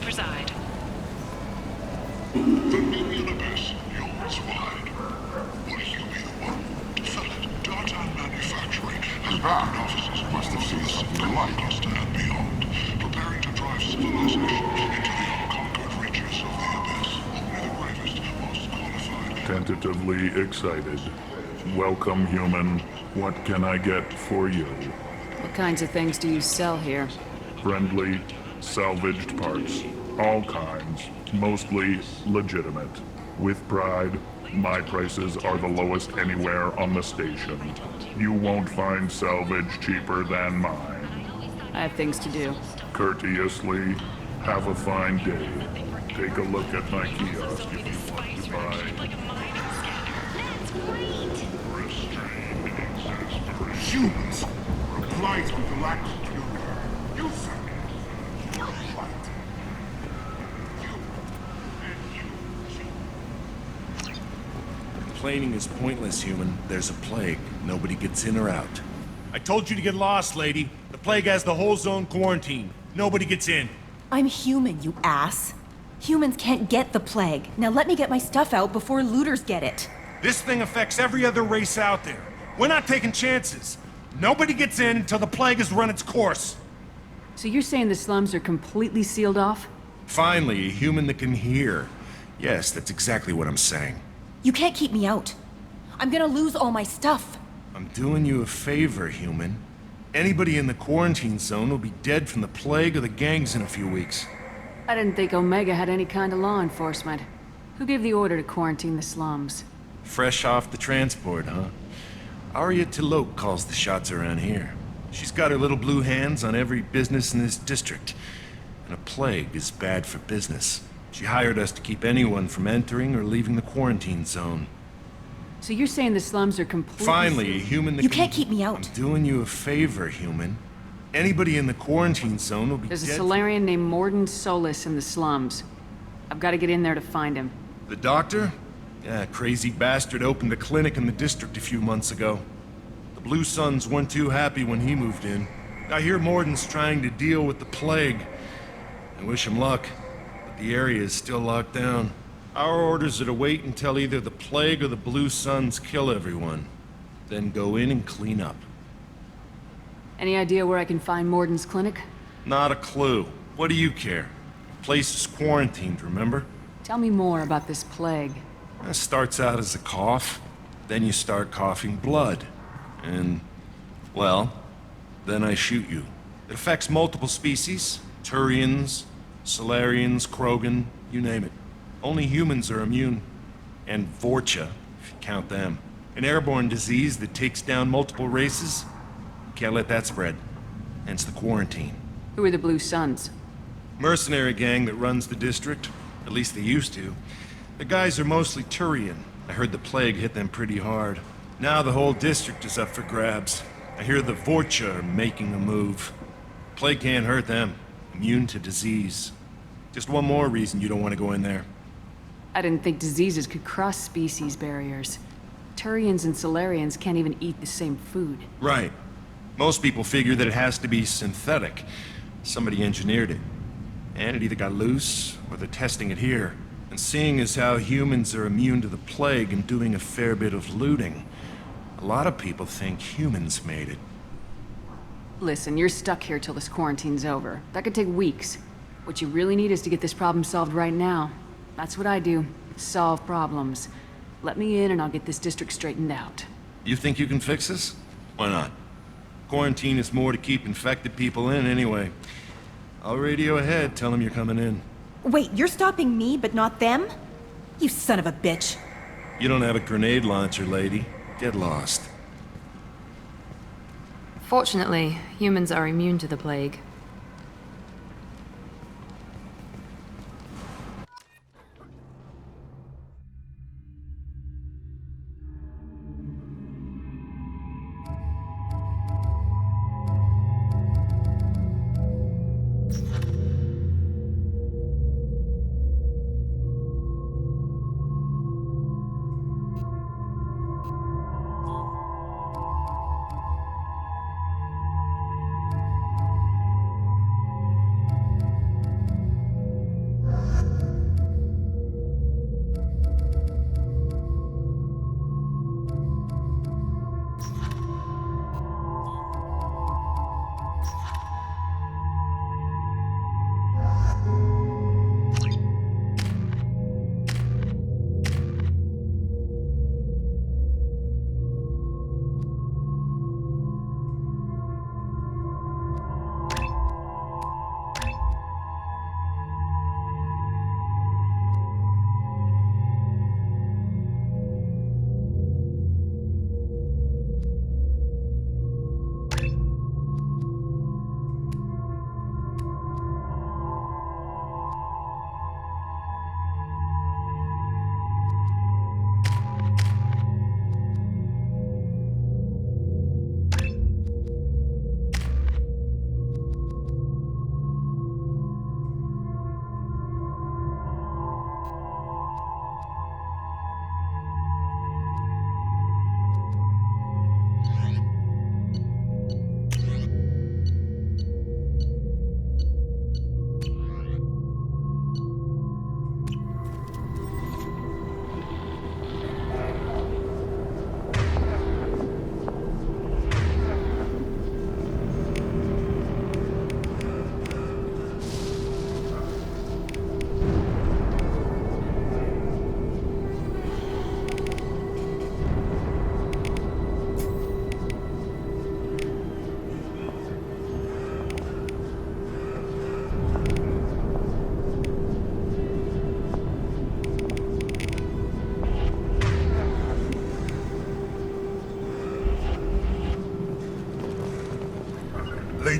preside. The new universe yawns wide. Will you be the one to fill it? Data manufacturing has backed offices must have seen some delight cluster and beyond, preparing to drive civilization into the unconquered reaches of the abyss. Only the bravest, most qualified. Tentatively excited. Welcome, human. What can I get for you? What kinds of things do you sell here? Friendly, salvaged parts. All kinds. Mostly legitimate. With pride, my prices are the lowest anywhere on the station. You won't find salvage cheaper than mine. I have things to do. Courteously, have a fine day. Take a look at my kiosk if you want to buy. Humans replies with the lack of purity. You said it. You're right. Complaining is pointless, human. There's a plague. Nobody gets in or out. I told you to get lost, lady. The plague has the whole zone quarantined. Nobody gets in. I'm human, you ass. Humans can't get the plague. Now let me get my stuff out before looters get it. This thing affects every other race out there. We're not taking chances. Nobody gets in until the plague has run its course. So you're saying the slums are completely sealed off? Finally, a human that can hear. Yes, that's exactly what I'm saying. You can't keep me out. I'm gonna lose all my stuff. I'm doing you a favor, human. Anybody in the quarantine zone will be dead from the plague or the gangs in a few weeks. I didn't think Omega had any kind of law enforcement. Who gave the order to quarantine the slums? Fresh off the transport, huh? Arya Tilok calls the shots around here. She's got her little blue hands on every business in this district. And a plague is bad for business. She hired us to keep anyone from entering or leaving the quarantine zone. So you're saying the slums are completely... Finally, a human that You can't keep me out. I'm doing you a favor, human. Anybody in the quarantine zone will be There's a dead. Solarian named Morden Solis in the slums. I've got to get in there to find him. The doctor? Yeah, crazy bastard opened a clinic in the district a few months ago. The Blue Suns weren't too happy when he moved in. I hear Morden's trying to deal with the plague. I wish him luck, but the area is still locked down. Our orders are to wait until either the plague or the Blue Suns kill everyone. Then go in and clean up. Any idea where I can find Morden's clinic? Not a clue. What do you care? The place is quarantined, remember? Tell me more about this plague. It starts out as a cough, then you start coughing blood. And, well, then I shoot you. It affects multiple species. Turians, Solarians, Krogan, you name it. Only humans are immune. And Vorcha, if you count them. An airborne disease that takes down multiple races. Can't let that spread. Hence the quarantine. Who are the Blue Suns? Mercenary gang that runs the district. At least they used to. The guys are mostly Turian. I heard the plague hit them pretty hard. Now the whole district is up for grabs. I hear the Vorcha are making a move. Plague can't hurt them. Immune to disease. Just one more reason you don't want to go in there. I didn't think diseases could cross species barriers. Turians and Solarians can't even eat the same food. Right. Most people figure that it has to be synthetic. Somebody engineered it. And it either got loose, or they're testing it here. And seeing as how humans are immune to the plague and doing a fair bit of looting, a lot of people think humans made it. Listen, you're stuck here till this quarantine's over. That could take weeks. What you really need is to get this problem solved right now. That's what I do. Solve problems. Let me in and I'll get this district straightened out. You think you can fix this? Why not? Quarantine is more to keep infected people in anyway. I'll radio ahead, tell them you're coming in. Wait, you're stopping me, but not them? You son of a bitch. You don't have a grenade launcher, lady. Get lost. Fortunately, humans are immune to the plague.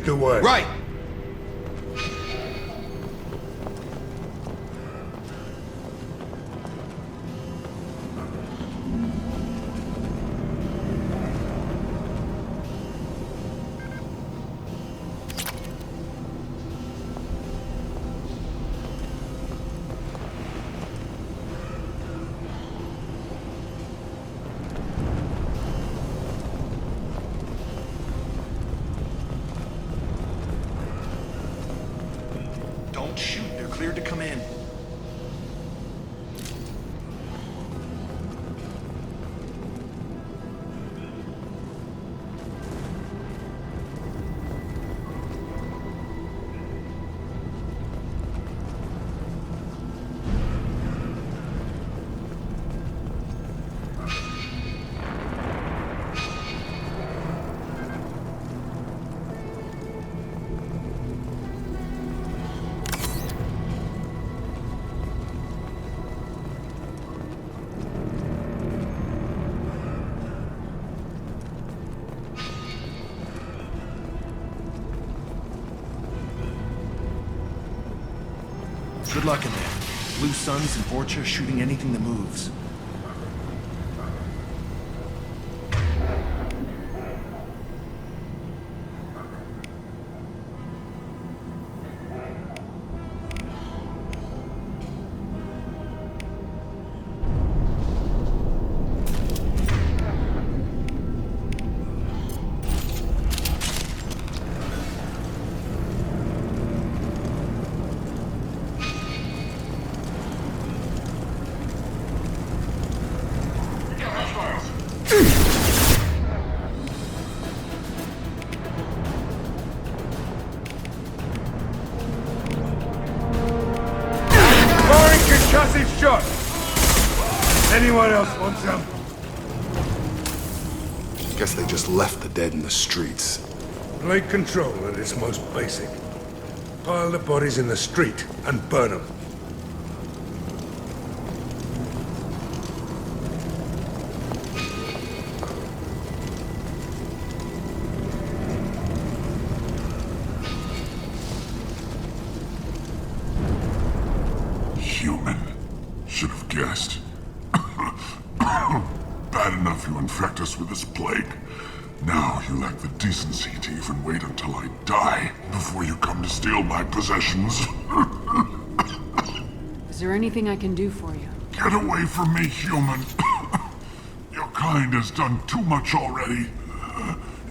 Lead the way. Right! Don't shoot. They're cleared to come in. Good luck in there. Blue Suns and Vorcha shooting anything that moves. Concussive shot! Anyone else want some? Guess they just left the dead in the streets. Plague control at its most basic. Pile the bodies in the street and burn them. Human. Should have guessed. Bad enough you infect us with this plague. Now you lack the decency to even wait until I die before you come to steal my possessions. Is there anything I can do for you? Get away from me, human. Your kind has done too much already.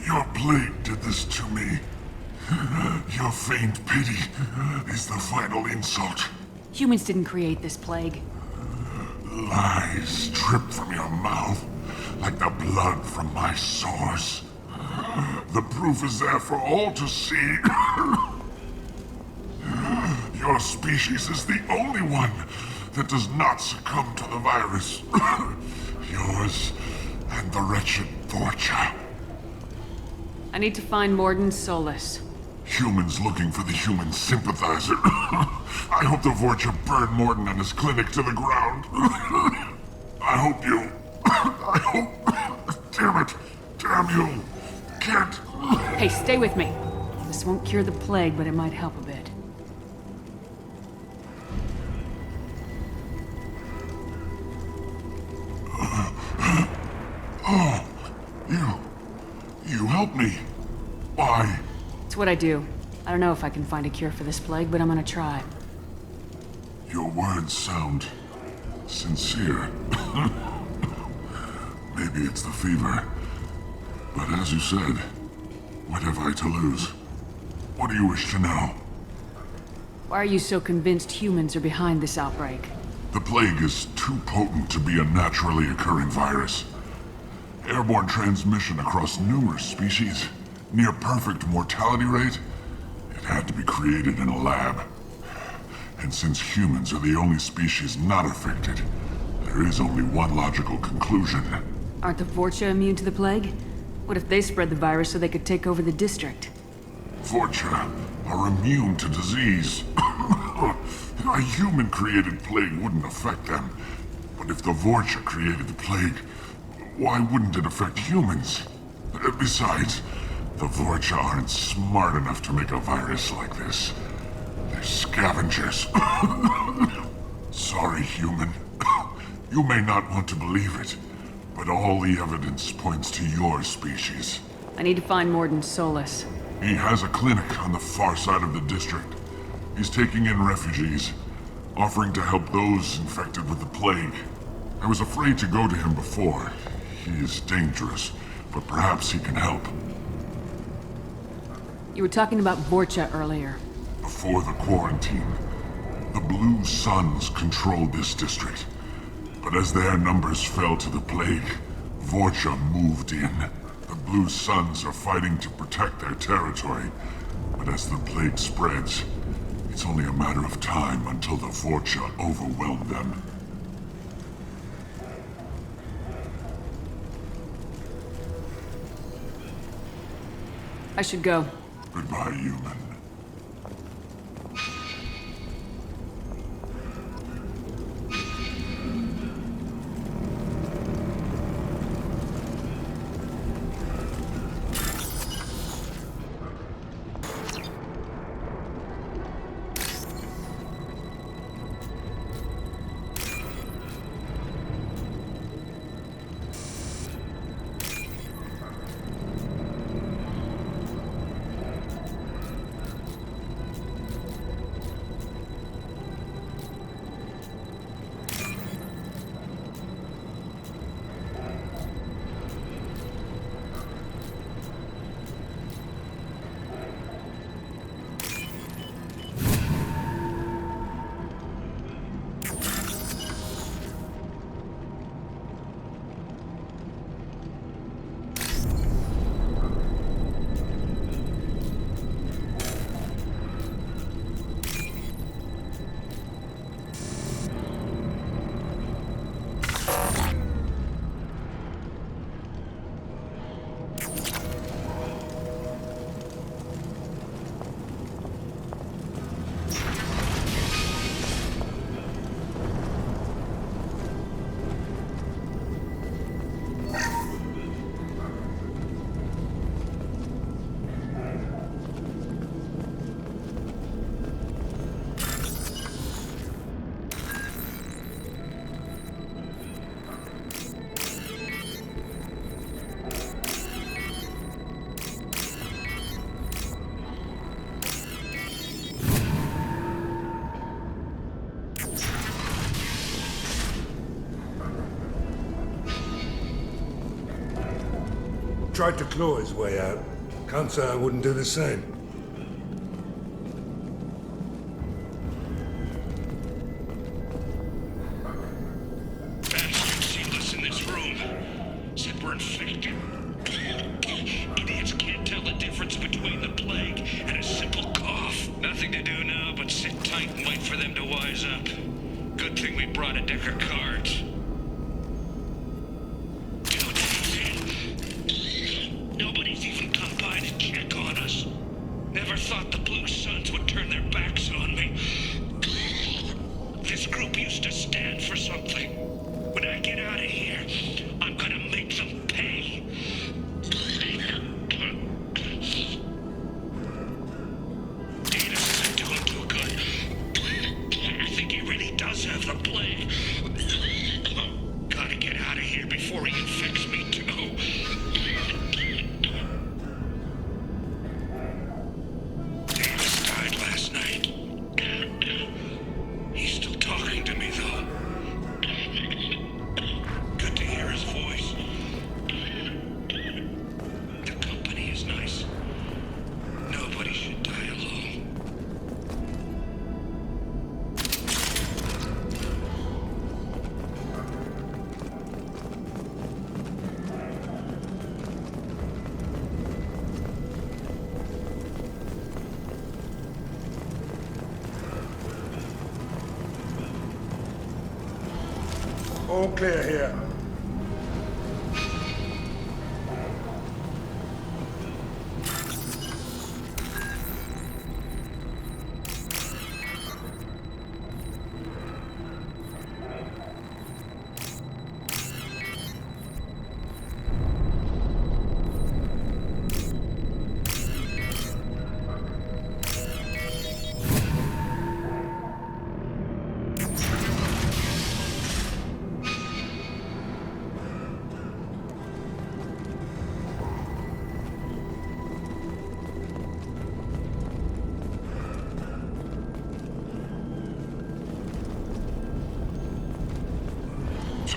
Your plague did this to me. Your feigned pity is the final insult. Humans didn't create this plague. Lies drip from your mouth like the blood from my sores. The proof is there for all to see. Your species is the only one that does not succumb to the virus. Yours and the wretched Vorcha. I need to find Morden Solus. Humans looking for the human sympathizer. I hope the Vorcha burned Morden and his clinic to the ground. I hope you... I hope... Damn it. Damn you. Can't... Hey, stay with me. This won't cure the plague, but it might help a bit. Oh, you helped me. Why? It's what I do. I don't know if I can find a cure for this plague, but I'm gonna try. Your words sound sincere. Maybe it's the fever. But as you said, what have I to lose? What do you wish to know? Why are you so convinced humans are behind this outbreak? The plague is too potent to be a naturally occurring virus. Airborne transmission across numerous species, near perfect mortality rate. It had to be created in a lab. And since humans are the only species not affected, there is only one logical conclusion. Aren't the Vorcha immune to the plague? What if they spread the virus so they could take over the district? Vorcha are immune to disease. A human-created plague wouldn't affect them. But if the Vorcha created the plague, why wouldn't it affect humans? Besides, The Vorcha aren't smart enough to make a virus like this. They're scavengers. Sorry, human. You may not want to believe it, but all the evidence points to your species. I need to find Morden Solus. He has a clinic on the far side of the district. He's taking in refugees, offering to help those infected with the plague. I was afraid to go to him before. He is dangerous, but perhaps he can help. You were talking about Vorcha earlier. Before the quarantine, the Blue Suns controlled this district. But as their numbers fell to the plague, Vorcha moved in. The Blue Suns are fighting to protect their territory. But as the plague spreads, it's only a matter of time until the Vorcha overwhelm them. I should go. Goodbye, human. Tried to claw his way out. Can't say I wouldn't do the same. Bastards sealed us in this room. Said we're infected. Idiots can't tell the difference between the plague and a simple cough. Nothing to do now but sit tight and wait for them to wise up. Good thing we brought a deck of cards. Nobody's even come by to check on us. Never thought the Blue Suns would turn their backs on me. This group used to stand for something. When I get out of here, I'm gonna make them pay. Data isn't doing too good. I think he really does have the plague. Gotta get out of here before he infects me too. He's still talking to me, though. Good to hear his voice. The company is nice. Nobody should die alone. All clear here.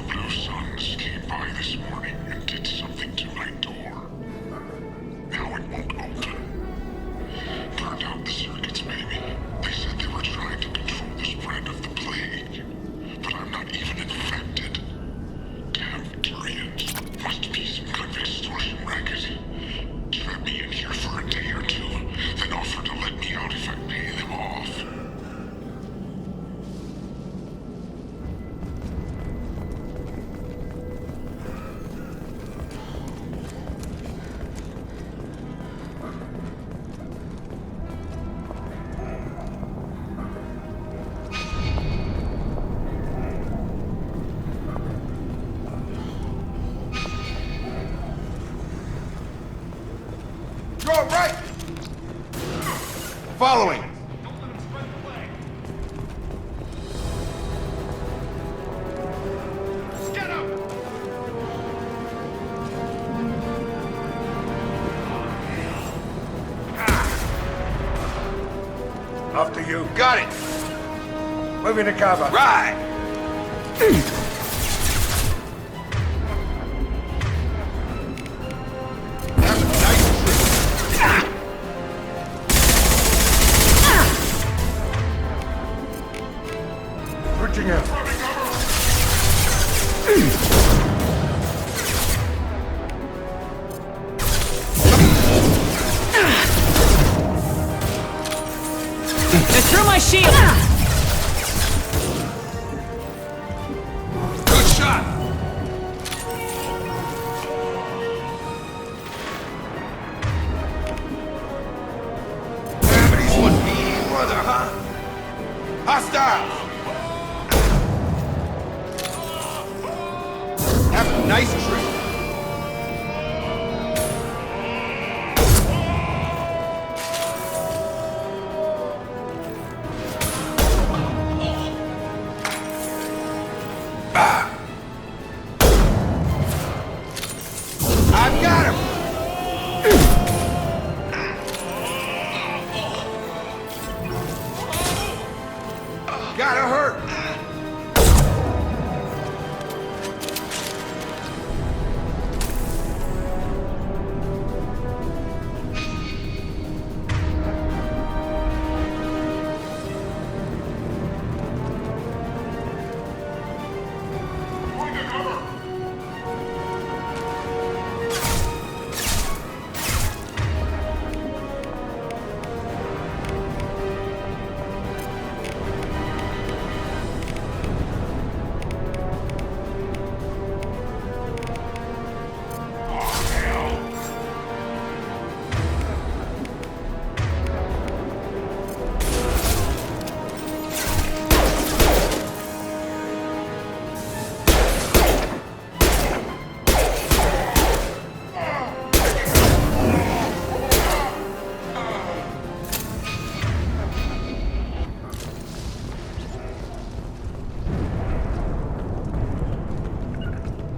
Blue Suns came by this morning and did something to my door. Now it won't open. Burned out the circuits, maybe. They said they were trying to control the spread of the plague. But I'm not even infected. Damn Turians. Must be some kind of extortion racket. Trap me in here for a day or two, then offer to let me out if I pay them off. Go right! Following! Get up! After you. Got it! Moving to cover. Right! Have a nice trip. Switching out. Through my shield! Good shot! Somebody's one mean mother, huh? Hostiles! Have a nice trip. I've got him! Gotta hurt!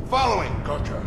Following! Gotcha.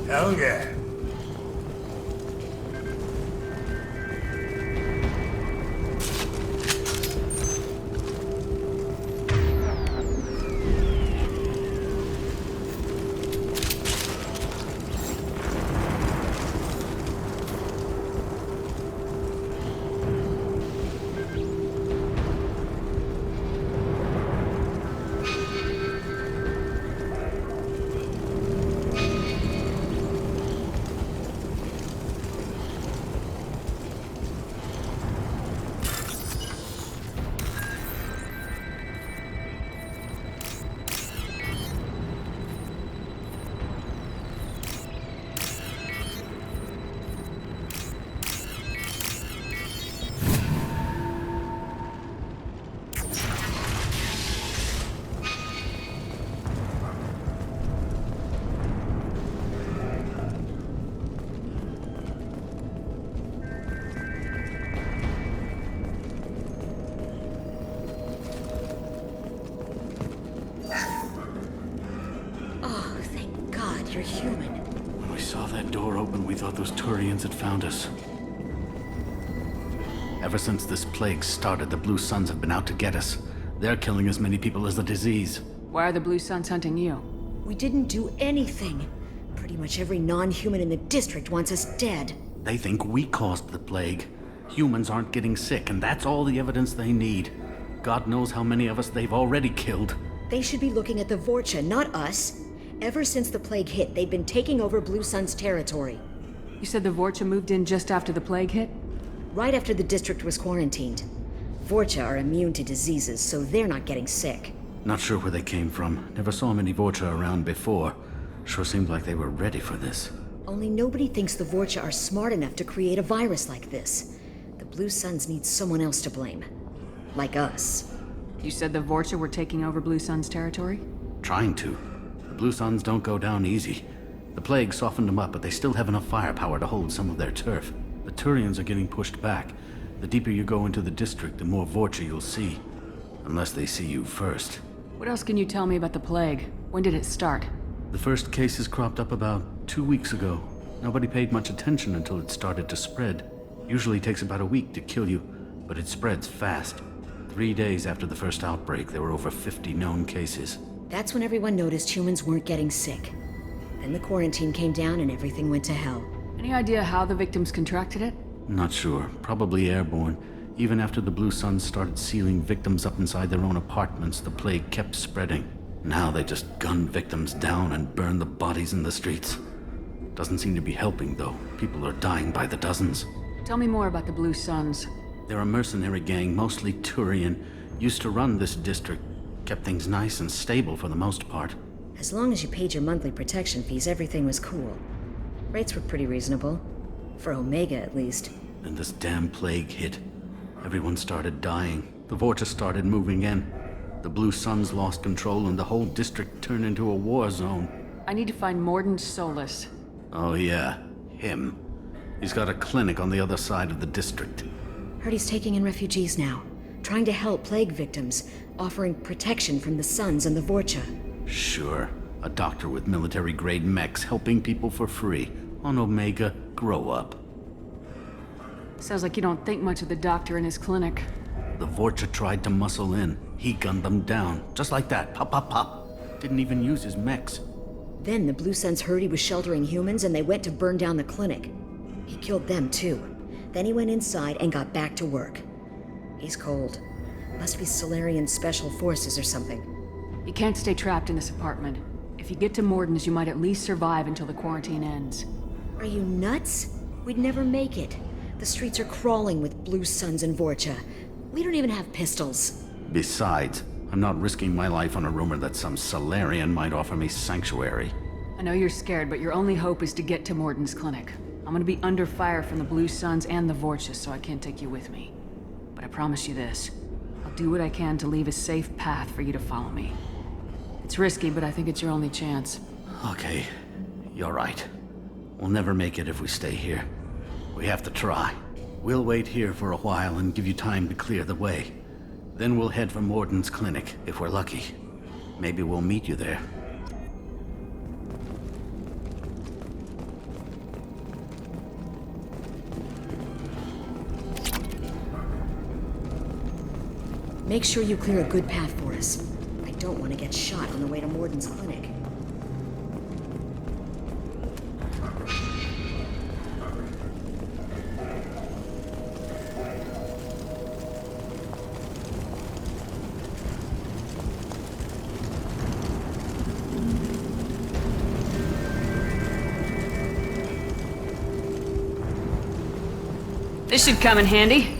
Hell yeah. Oh, thank God you're human. When we saw that door open, we thought those Turians had found us. Ever since this plague started, the Blue Suns have been out to get us. They're killing as many people as the disease. Why are the Blue Suns hunting you? We didn't do anything. Pretty much every non-human in the district wants us dead. They think we caused the plague. Humans aren't getting sick, and that's all the evidence they need. God knows how many of us they've already killed. They should be looking at the Vorcha, not us. Ever since the plague hit, they've been taking over Blue Sun's territory. You said the Vorcha moved in just after the plague hit? Right after the district was quarantined. Vorcha are immune to diseases, so they're not getting sick. Not sure where they came from. Never saw many Vorcha around before. Sure seemed like they were ready for this. Only nobody thinks the Vorcha are smart enough to create a virus like this. The Blue Suns need someone else to blame. Like us. You said the Vorcha were taking over Blue Sun's territory? Trying to. The Blue Suns don't go down easy. The plague softened them up, but they still have enough firepower to hold some of their turf. The Turians are getting pushed back. The deeper you go into the district, the more Vorcha you'll see. Unless they see you first. What else can you tell me about the plague? When did it start? The first cases cropped up about 2 weeks ago. Nobody paid much attention until it started to spread. Usually takes about a week to kill you, but it spreads fast. 3 days after the first outbreak, there were over 50 known cases. That's when everyone noticed humans weren't getting sick. Then the quarantine came down and everything went to hell. Any idea how the victims contracted it? Not sure. Probably airborne. Even after the Blue Suns started sealing victims up inside their own apartments, the plague kept spreading. Now they just gun victims down and burn the bodies in the streets. Doesn't seem to be helping, though. People are dying by the dozens. Tell me more about the Blue Suns. They're a mercenary gang, mostly Turian. Used to run this district. Kept things nice and stable for the most part. As long as you paid your monthly protection fees, everything was cool. Rates were pretty reasonable. For Omega, at least. Then this damn plague hit. Everyone started dying. The Vorcha started moving in. The Blue Suns lost control and the whole district turned into a war zone. I need to find Morden Solus. Oh yeah, him. He's got a clinic on the other side of the district. Heard he's taking in refugees now. Trying to help plague victims. Offering protection from the Suns and the Vorcha. Sure. A doctor with military-grade mechs helping people for free. On Omega, grow up. Sounds like you don't think much of the doctor in his clinic. The Vorcha tried to muscle in. He gunned them down. Just like that. Pop, pop, pop. Didn't even use his mechs. Then the Blue Suns heard he was sheltering humans and they went to burn down the clinic. He killed them too. Then he went inside and got back to work. He's cold. Must be Solarian Special Forces or something. You can't stay trapped in this apartment. If you get to Morden's, you might at least survive until the quarantine ends. Are you nuts? We'd never make it. The streets are crawling with Blue Suns and Vorcha. We don't even have pistols. Besides, I'm not risking my life on a rumor that some Solarian might offer me sanctuary. I know you're scared, but your only hope is to get to Morden's clinic. I'm gonna be under fire from the Blue Suns and the Vorcha, so I can't take you with me. But I promise you this. I'll do what I can to leave a safe path for you to follow me. It's risky, but I think it's your only chance. Okay, you're right. We'll never make it if we stay here. We have to try. We'll wait here for a while and give you time to clear the way. Then we'll head for Morden's clinic, if we're lucky. Maybe we'll meet you there. Make sure you clear a good path for us. I don't want to get shot on the way to Morden's clinic. This should come in handy.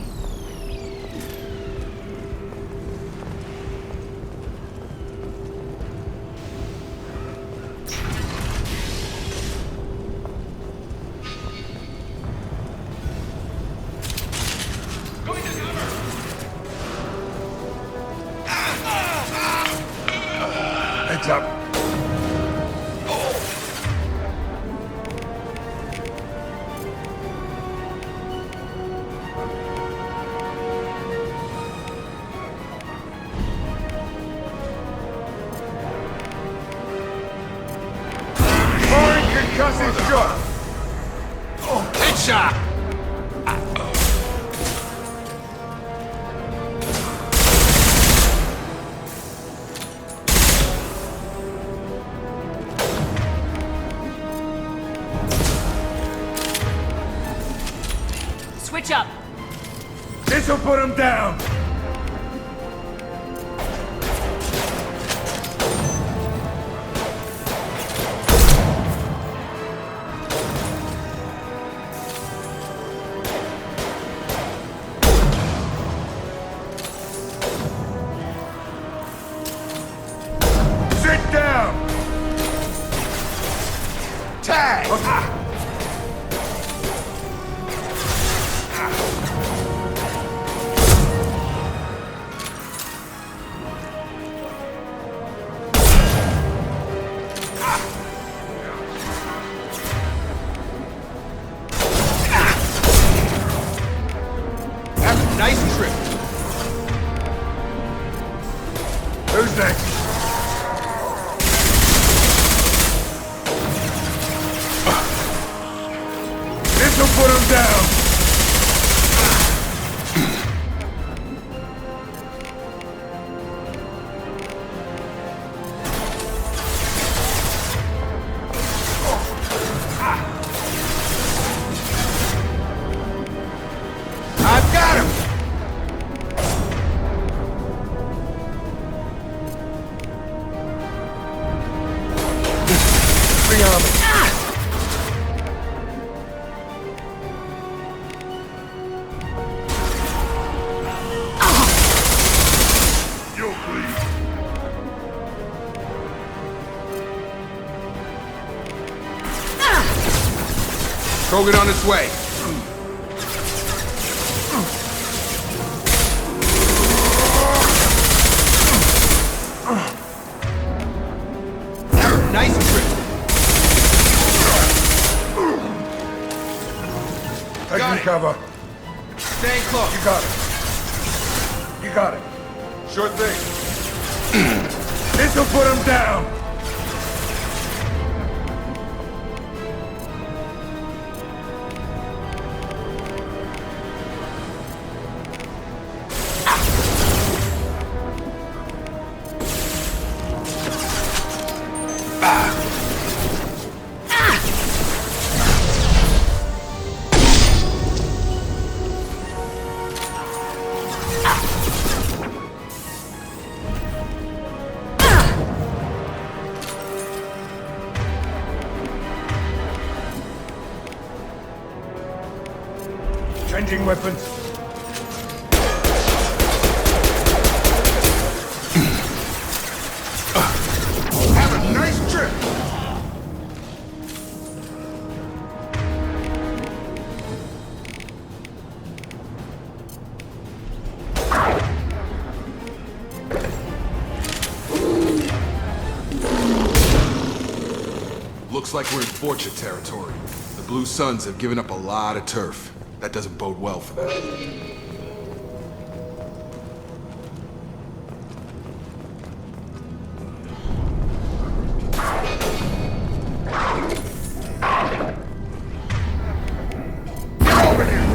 Heads up. Concussive shot! Headshot! Switch up! This'll put him down! Sit down! Tag! Nice trip. Who's next? This'll put him down! I've got him. Bring on me. You'll bleed. Krogan on its way. Nice trip. Taking Got it. cover. Staying close. You got it. You got it. Sure thing. This'll put him down! Changing weapons. Have a nice trip. Looks like we're in Fortune territory. The Blue Suns have given up a lot of turf. That doesn't bode well for them. Get over here!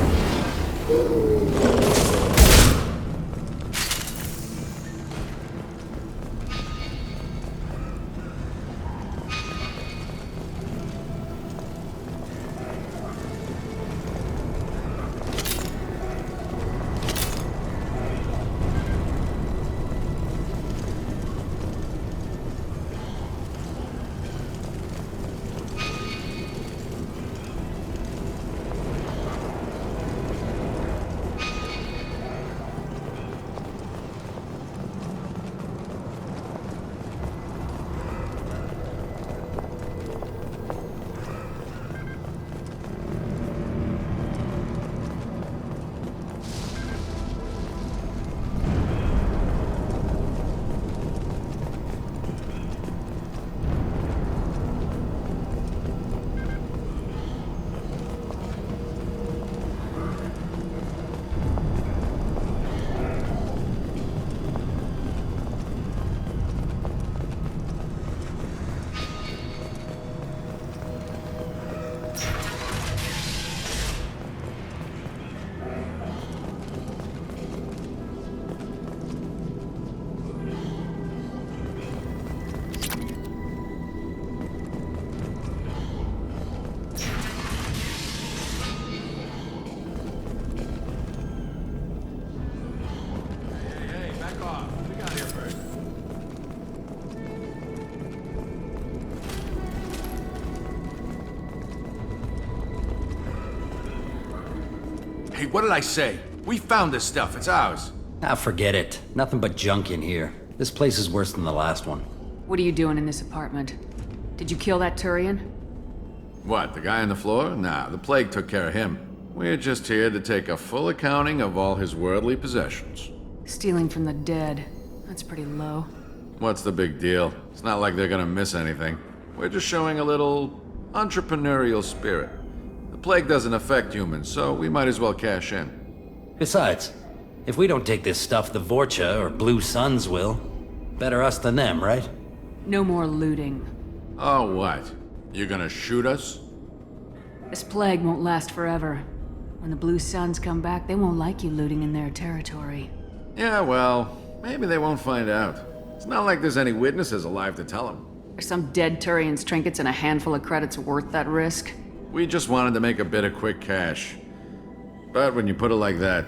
Hey, what did I say? We found this stuff. It's ours. Ah, forget it. Nothing but junk in here. This place is worse than the last one. What are you doing in this apartment? Did you kill that Turian? What, the guy on the floor? Nah, the plague took care of him. We're just here to take a full accounting of all his worldly possessions. Stealing from the dead. That's pretty low. What's the big deal? It's not like they're gonna miss anything. We're just showing a little entrepreneurial spirit. The plague doesn't affect humans, so we might as well cash in. Besides, if we don't take this stuff, the Vorcha or Blue Suns will. Better us than them, right? No more looting. Oh, what? You gonna shoot us? This plague won't last forever. When the Blue Suns come back, they won't like you looting in their territory. Yeah, well, maybe they won't find out. It's not like there's any witnesses alive to tell them. Are some dead Turian's trinkets and a handful of credits worth that risk? We just wanted to make a bit of quick cash. But when you put it like that,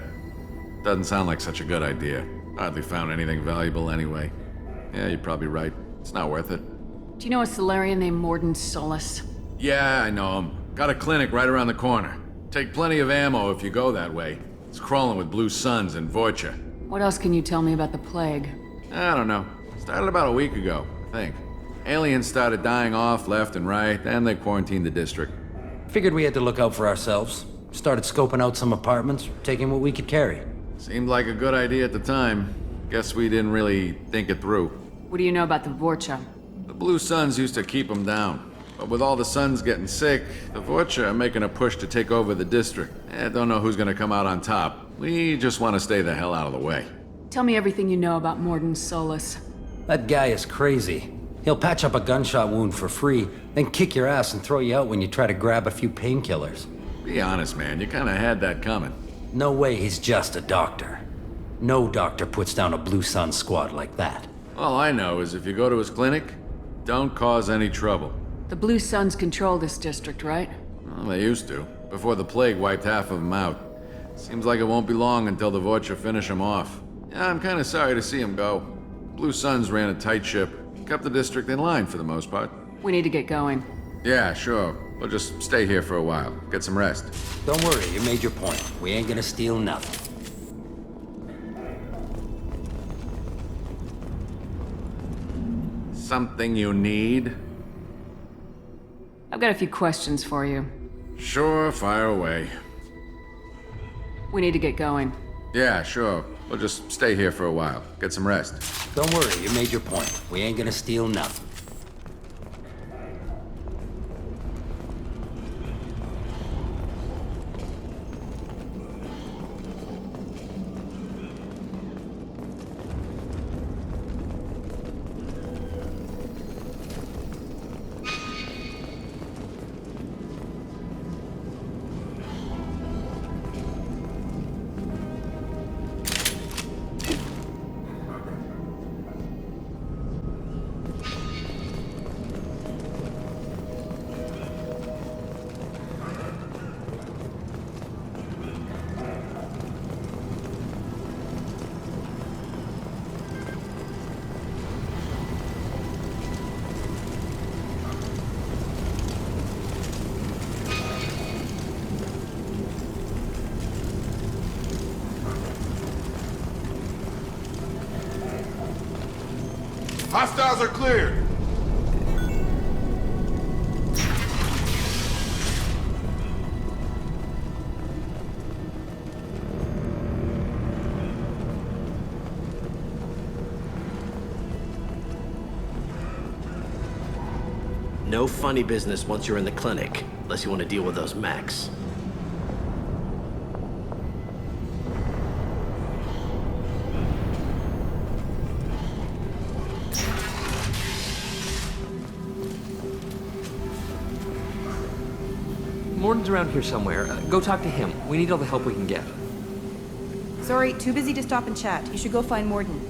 doesn't sound like such a good idea. Hardly found anything valuable anyway. Yeah, you're probably right. It's not worth it. Do you know a Solarian named Moordin Solus? Yeah, I know him. Got a clinic right around the corner. Take plenty of ammo if you go that way. It's crawling with Blue Suns and Vorcha. What else can you tell me about the plague? I don't know. Started about a week ago, I think. Aliens started dying off left and right, and they quarantined the district. Figured we had to look out for ourselves. Started scoping out some apartments, taking what we could carry. Seemed like a good idea at the time. Guess we didn't really think it through. What do you know about the Vorcha? The Blue Suns used to keep them down. But with all the Suns getting sick, the Vorcha are making a push to take over the district. Don't know who's gonna come out on top. We just want to stay the hell out of the way. Tell me everything you know about Moordin Solus. That guy is crazy. He'll patch up a gunshot wound for free, then kick your ass and throw you out when you try to grab a few painkillers. Be honest, man. You kinda had that coming. No way he's just a doctor. No doctor puts down a Blue Sun squad like that. All I know is if you go to his clinic, don't cause any trouble. The Blue Suns control this district, right? Well, they used to, before the plague wiped half of them out. Seems like it won't be long until the Vorcha finish them off. Yeah, I'm kinda sorry to see them go. Blue Suns ran a tight ship, kept the district in line for the most part. We need to get going. Yeah, sure. We'll just stay here for a while, get some rest. Don't worry, you made your point. We ain't gonna steal nothing. Something you need? I've got a few questions for you. Sure, fire away. We need to get going. Yeah, sure. We'll just stay here for a while, get some rest. Don't worry, you made your point. We ain't gonna steal nothing. Hostiles are cleared. No funny business once you're in the clinic, unless you want to deal with those mechs. Morden's around here somewhere. Go talk to him. We need all the help we can get. Sorry, too busy to stop and chat. You should go find Morden.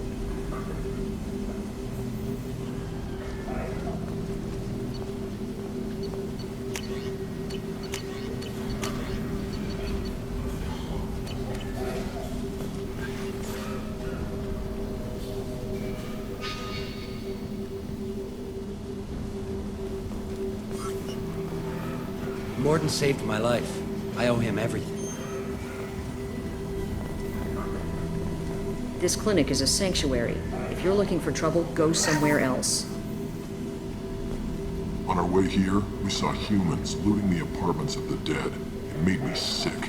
Morden saved my life. I owe him everything. This clinic is a sanctuary. If you're looking for trouble, go somewhere else. On our way here, we saw humans looting the apartments of the dead. It made me sick.